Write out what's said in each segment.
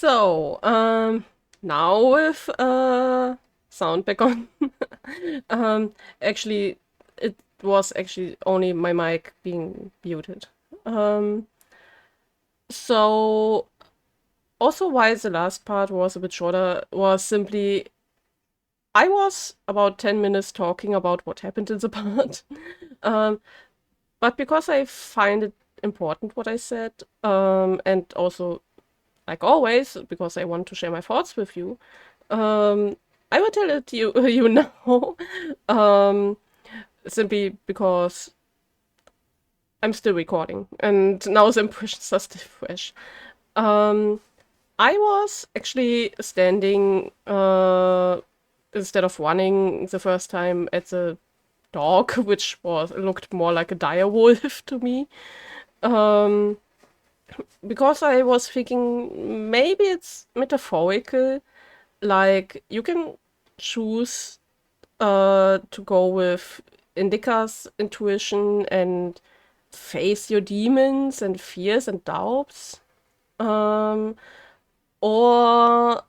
So, now with sound back on. um, actually, it was actually only my mic being muted. Um, so also why the last part was a bit shorter was simply I was about 10 minutes talking about what happened in the part. Um, but because I find it important what I said, and also like always, because I want to share my thoughts with you, I will tell it to you, you now, um, simply because I'm still recording and now the impressions are still fresh. Um, I was actually standing instead of running the first time at the dog, which was looked more like a dire wolf to me. Um, because I was thinking maybe it's metaphorical, like you can choose to go with Indika's intuition and face your demons and fears and doubts, um, or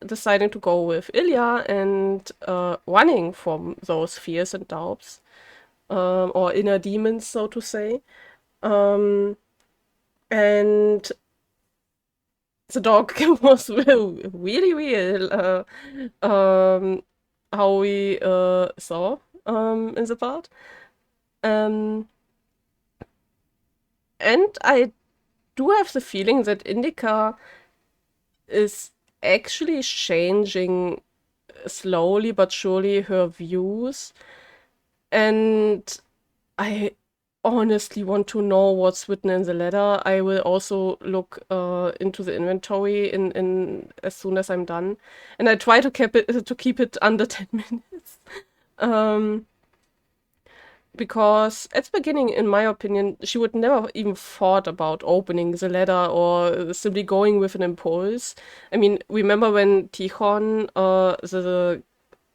deciding to go with Ilya and running from those fears and doubts, or inner demons, so to say. Um, and the dog was really real, how we saw in the part. Um, and I do have the feeling that Indica is actually changing slowly but surely her views. And I honestly want to know what's written in the letter. I will also look into the inventory in as soon as I'm done. And I try to keep it under 10 minutes. Um, because at the beginning, in my opinion, she would never even thought about opening the letter or simply going with an impulse. I mean, remember when Tichon, the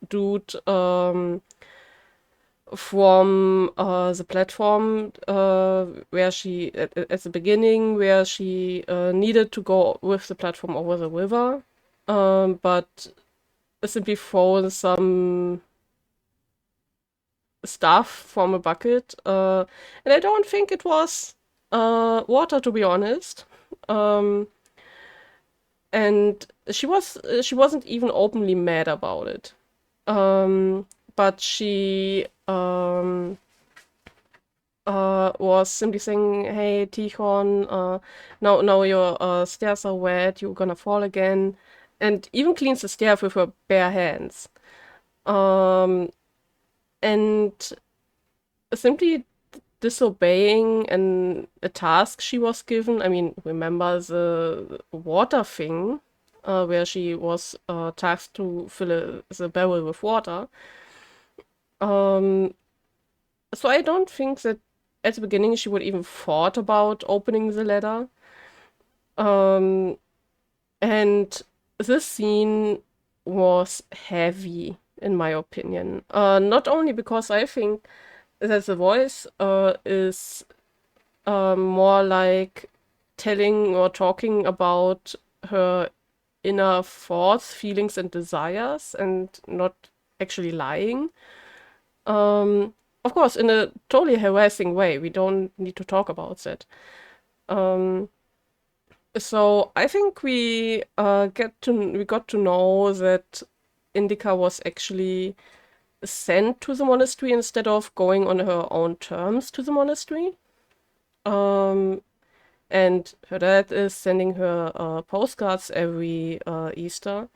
dude from the platform where she, at the beginning, where she needed to go with the platform over the river, but simply thrown some stuff from a bucket. And I don't think it was water, to be honest. Um, and she wasn't even openly mad about it. But she was simply saying, "Hey, Tichon, now your stairs are wet. You're gonna fall again," and even cleans the stairs with her bare hands. Um, and simply disobeying a task she was given. I mean, remember the water thing, where she was tasked to fill the barrel with water. Um, so I don't think that at the beginning she would even thought about opening the letter. Um, and this scene was heavy, in my opinion. Not only because I think that the voice is more like telling or talking about her inner thoughts, feelings, and desires, and not actually lying. Of course, in a totally harassing way. We don't need to talk about that. Um, so I think we got to know that Indica was actually sent to the monastery instead of going on her own terms to the monastery. Um, and her dad is sending her postcards every Easter.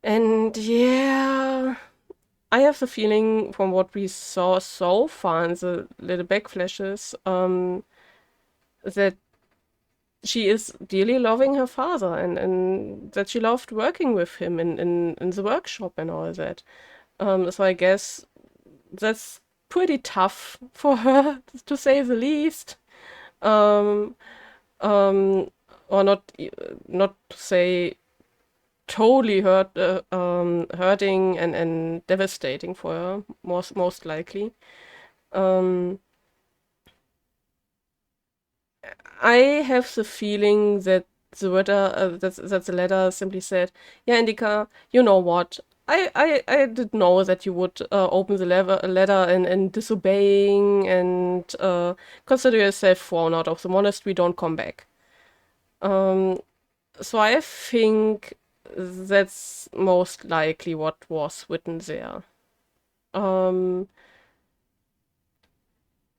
And yeah, I have the feeling from what we saw so far in the little backflashes, that she is dearly loving her father and that she loved working with him in the workshop and all that. So I guess that's pretty tough for her, to say the least. Um, um, or not to say totally hurting and devastating for her, most likely. Um, I have the feeling that that the letter simply said, "Yeah, Indika, you know what? I did know that you would open the letter and disobeying and consider yourself thrown out of the monastery. Don't come back." Um, so I think that's most likely what was written there. Um,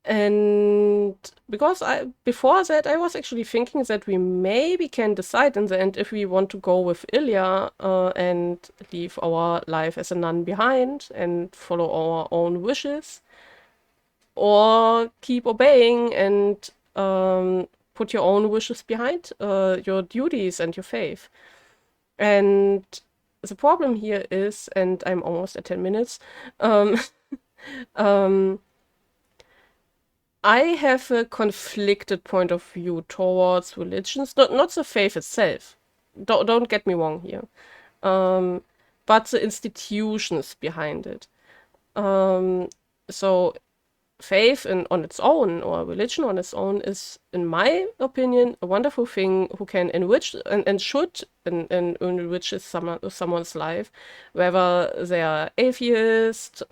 And because before that I was actually thinking that we maybe can decide in the end if we want to go with Ilya and leave our life as a nun behind and follow our own wishes, or keep obeying and put your own wishes behind your duties and your faith. And the problem here is, and I'm almost at 10 minutes, um, um, I have a conflicted point of view towards religions, not the faith itself. Don't get me wrong here, um, but the institutions behind it. Um, so faith on its own, or religion on its own, is, in my opinion, a wonderful thing who can enrich and should enrich someone's life, whether they are atheist,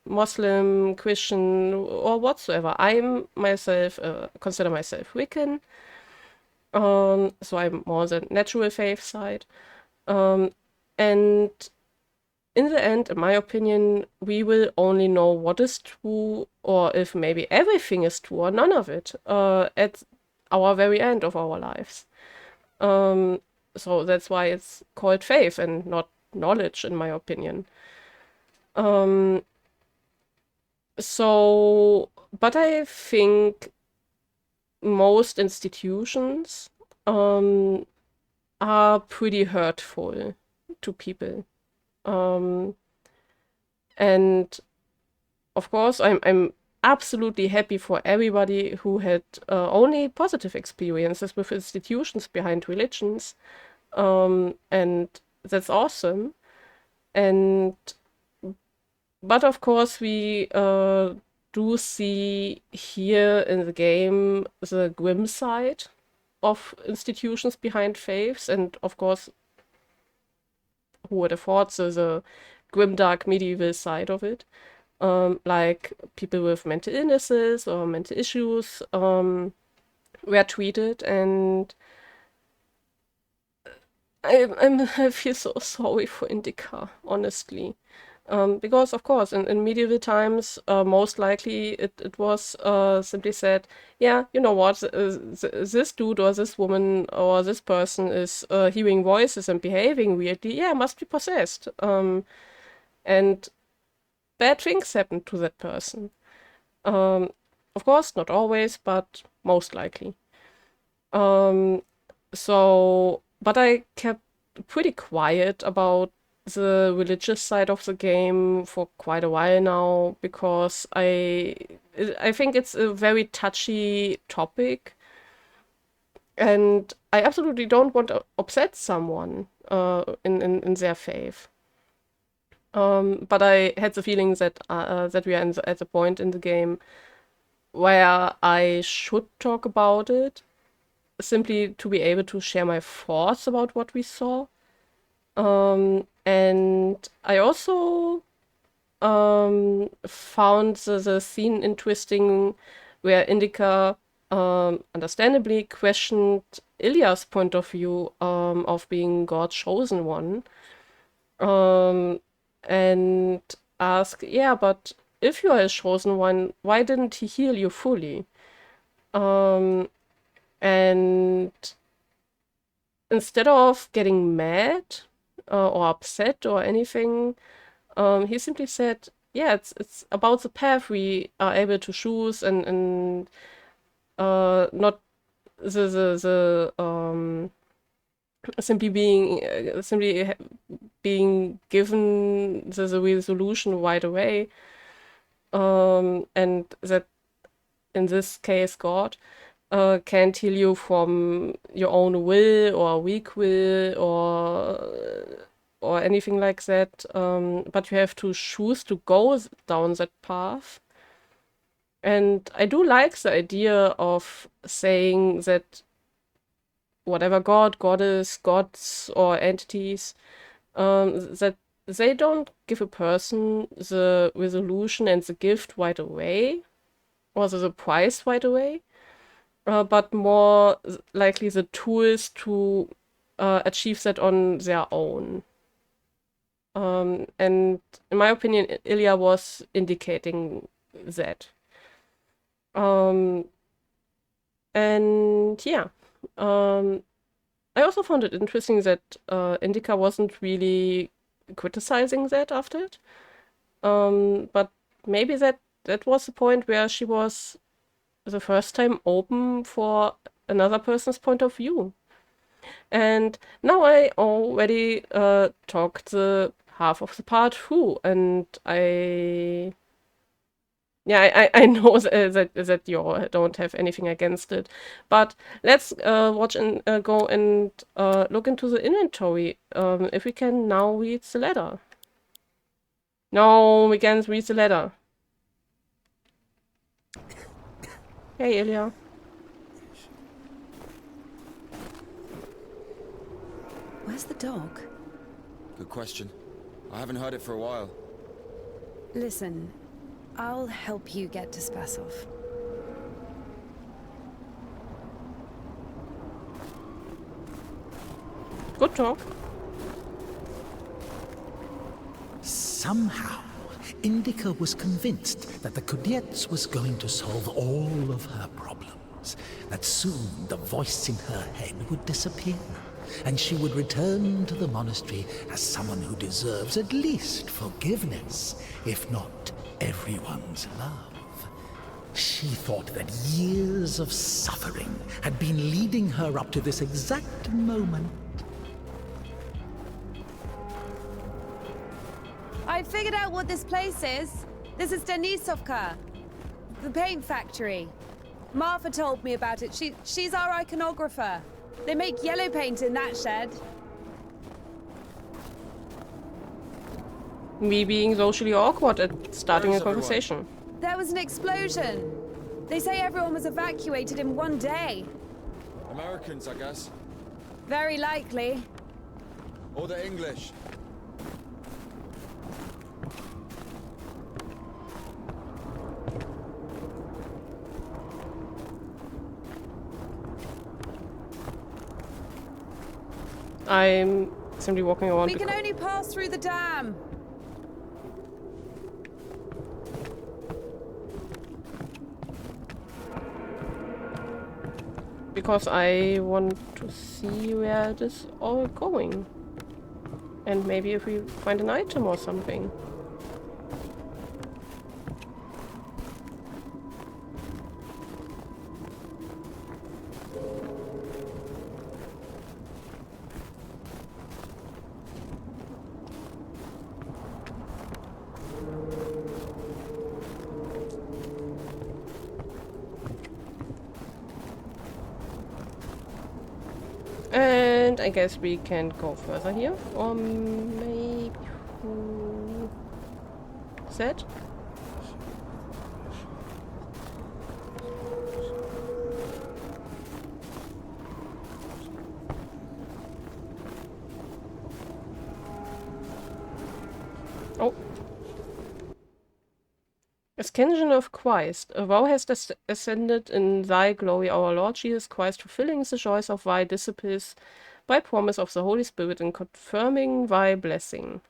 Muslim, Christian, or whatsoever. I'm myself consider myself Wiccan, so I'm more the natural faith side. Um, and in the end, in my opinion, we will only know what is true, or if maybe everything is true or none of it, at our very end of our lives. Um, so that's why it's called faith and not knowledge, in my opinion. Um, but I think most institutions are pretty hurtful to people. Um, and of course, I'm absolutely happy for everybody who had only positive experiences with institutions behind religions, and that's awesome. And but of course, we do see here in the game the grim side of institutions behind faiths, and of course, who would have thought the grimdark medieval side of it. Like people with mental illnesses or mental issues were treated, and I feel so sorry for Indika, honestly. Because, of course, in medieval times, most likely it was simply said, yeah, you know what, this dude or this woman or this person is hearing voices and behaving weirdly, yeah, must be possessed. And bad things happen to that person. Um, of course, not always, but most likely. Um, but I kept pretty quiet about the religious side of the game for quite a while now because I think it's a very touchy topic, and I absolutely don't want to upset someone in their faith. But I had the feeling that we are at the point in the game where I should talk about it, simply to be able to share my thoughts about what we saw. And I also found the scene interesting where Indika understandably questioned Ilya's point of view of being God's chosen one, um, and asked, yeah, but if you are his chosen one, why didn't he heal you fully? Um, and instead of getting mad or upset or anything, he simply said, "Yeah, it's about the path we are able to choose, and not the simply being given the resolution right away, and that in this case, God." Can't heal you from your own will or weak will or anything like that. But you have to choose to go down that path. And I do like the idea of saying that whatever god, goddess, gods, or entities, that they don't give a person the resolution and the gift right away, or the prize right away, but more likely the tools to achieve that on their own. And in my opinion, Ilya was indicating that. Um, and yeah, I also found it interesting that Indika wasn't really criticizing that after it. But maybe that was the point where she was the first time open for another person's point of view. And now I already talked the half of the part through, and I know that you don't have anything against it, but let's watch and go and look into the inventory. If we can now read the letter. No, we can't read the letter. Hey, Ilya. Where's the dog? Good question. I haven't heard it for a while. Listen, I'll help you get to Spasov. Good talk. Somehow, Indika was convinced that the Kudets was going to solve all of her problems, that soon the voice in her head would disappear, and she would return to the monastery as someone who deserves at least forgiveness, if not everyone's love. She thought that years of suffering had been leading her up to this exact moment. I figured out what this place is. This is Denisovka, the paint factory. Martha told me about it. She's our iconographer. They make yellow paint in that shed. Me being socially awkward at starting Where a is conversation. There was an explosion. They say everyone was evacuated in one day. Americans, I guess. Very likely. Or the English. I'm simply walking around. We can only pass through the dam. Because I want to see where it is all going. And maybe if we find an item or something. And I guess we can go further here. Or maybe... who is that? Oh. Ascension of Christ. A vow has ascended in thy glory, our Lord Jesus Christ, fulfilling the joys of thy disciples by promise of the Holy Spirit and confirming thy blessing.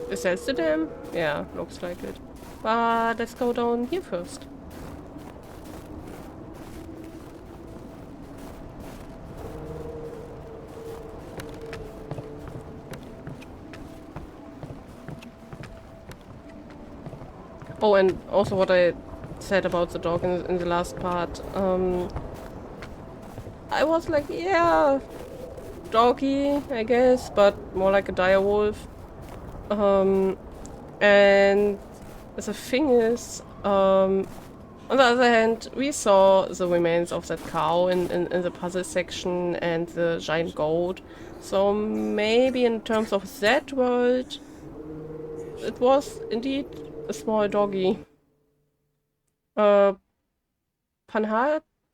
Is that the dam? Yeah, looks like it. But let's go down here first. Oh, and also what I said about the dog in the last part. I was like, yeah, doggy, I guess, but more like a dire wolf. And the thing is, On the other hand, we saw the remains of that cow in the puzzle section and the giant goat. So maybe in terms of that world, it was indeed a small doggy. Panha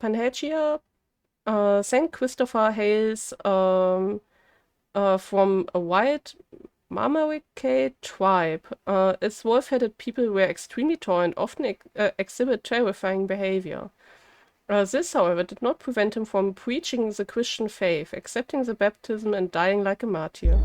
Panhagia, Saint Christopher hails from a wild Mamaricate tribe. Its wolf-headed people were extremely tall and often exhibit terrifying behavior. This, however, did not prevent him from preaching the Christian faith, accepting the baptism, and dying like a martyr.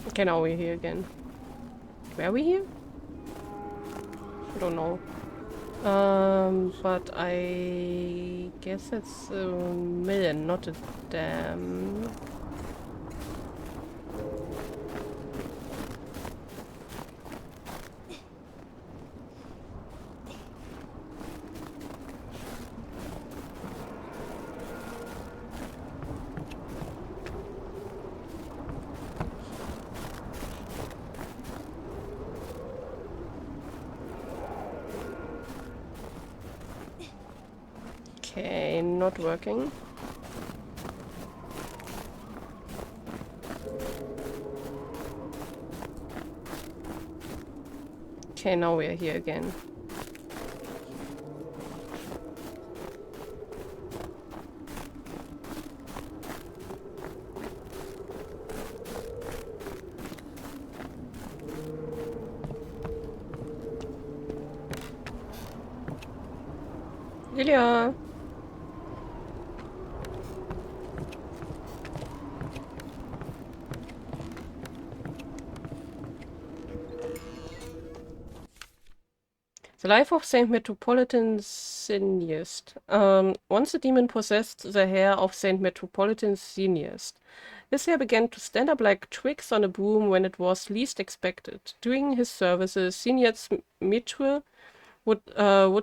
Okay, now we're here again. Were we here? I don't know. But I guess it's a mill, not a dam. Okay, not working. Okay, now we are here again. Lilia! The life of Saint Metropolitan Cineast. Once the demon possessed the hair of Saint Metropolitan Cineast. His hair began to stand up like twigs on a broom when it was least expected. During his services, Cineast's mitre would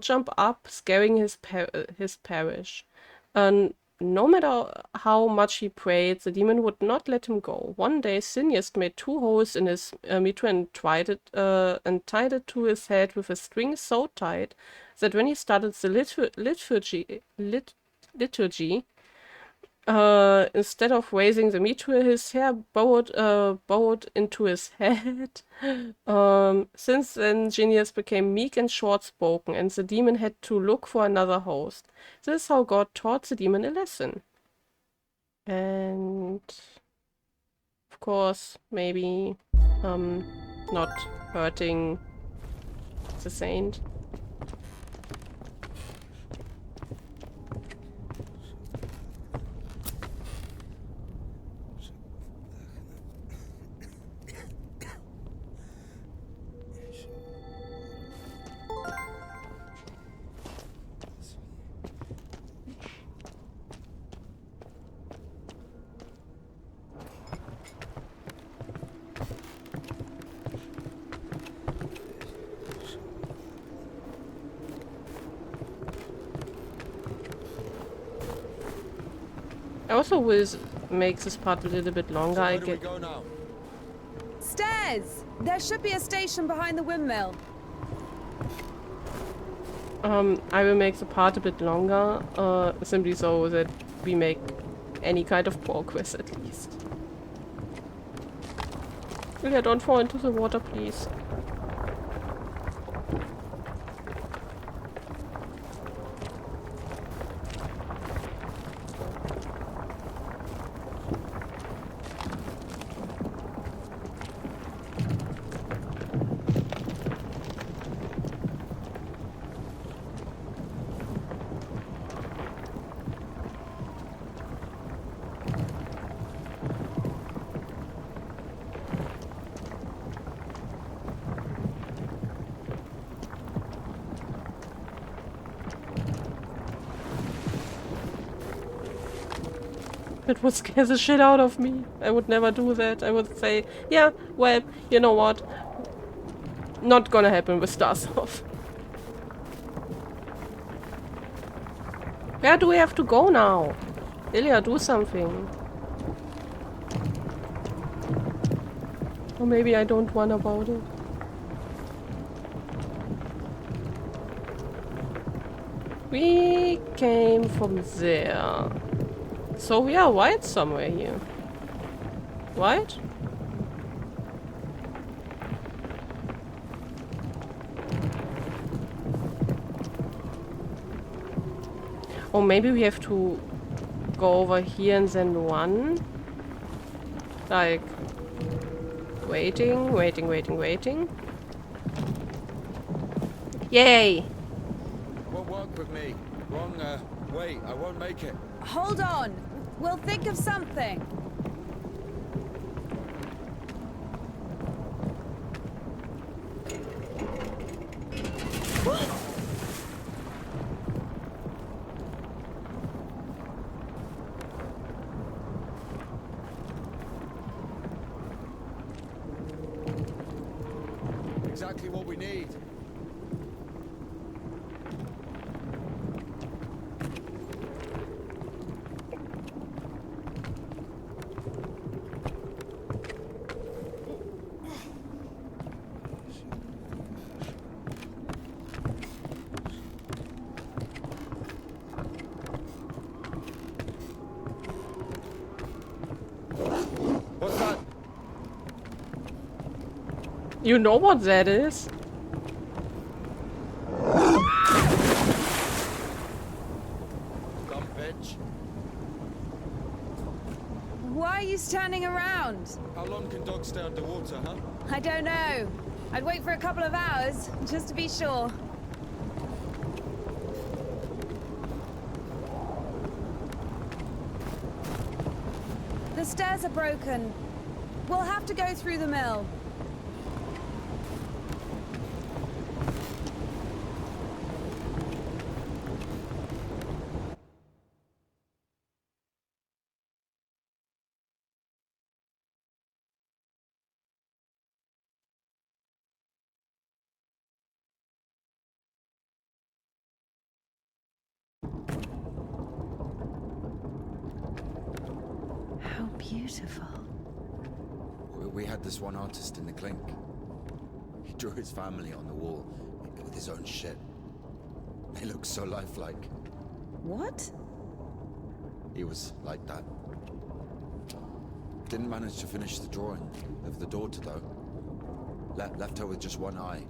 jump up, scaring his parish. No matter how much he prayed, the demon would not let him go. One day, Cineast made 2 holes in his mitre and tied it to his head with a string so tight that when he started the liturgy, instead of raising the mitre, his hair burrowed into his head. Since then, Genius became meek and short-spoken, and the demon had to look for another host. This is how God taught the demon a lesson. And of course, maybe not hurting the saint. I also will make this part a little bit longer. So I where do we get go now? Stairs! There should be a station behind the windmill. I will make the part a bit longer, simply so that we make any kind of progress at least. Ilya, don't fall into the water, please. It would scare the shit out of me. I would never do that. I would say, yeah, well, you know what? Not gonna happen with Starsov. Where do we have to go now? Ilya, do something. Or maybe I don't want about it. We came from there. So we are white somewhere here. White? Or maybe we have to go over here and then run. Like, waiting. Yay! Won't work with me. Wrong, way. I won't make it. Hold on. We'll think of something. Exactly what we need. What's that? You know what that is? Dumb bitch. Why are you standing around? How long can dogs stay underwater, huh? I don't know. I'd wait for a couple of hours, just to be sure. The stairs are broken. We'll have to go through the mill. How beautiful. We had this one artist in the clink. He drew his family on the wall with his own shit. They look so lifelike. What? He was like that. Didn't manage to finish the drawing of the daughter, though. Left her with just one eye.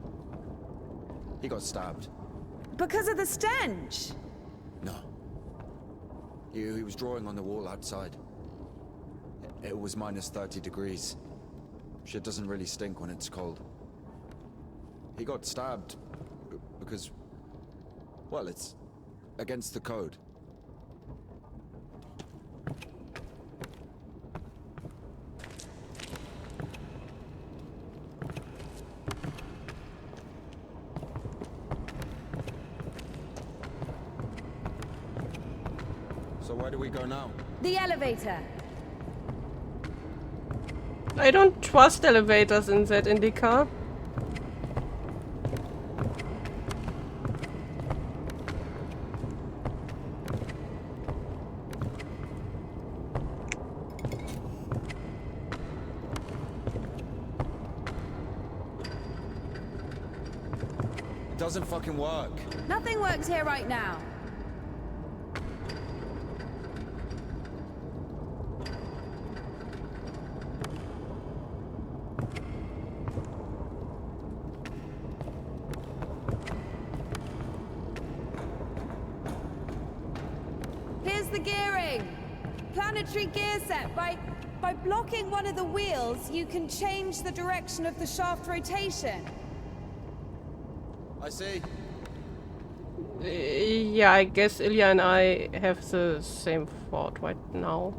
He got stabbed. Because of the stench? No. He was drawing on the wall outside. It was minus 30 degrees. Shit doesn't really stink when it's cold. He got stabbed because, well, it's against the code. So where do we go now? The elevator. I don't trust elevators in that Indika. It doesn't fucking work. Nothing works here right now. the gearing. Planetary gear set. By blocking one of the wheels, you can change the direction of the shaft rotation. I see. Yeah, I guess Ilya and I have the same thought right now.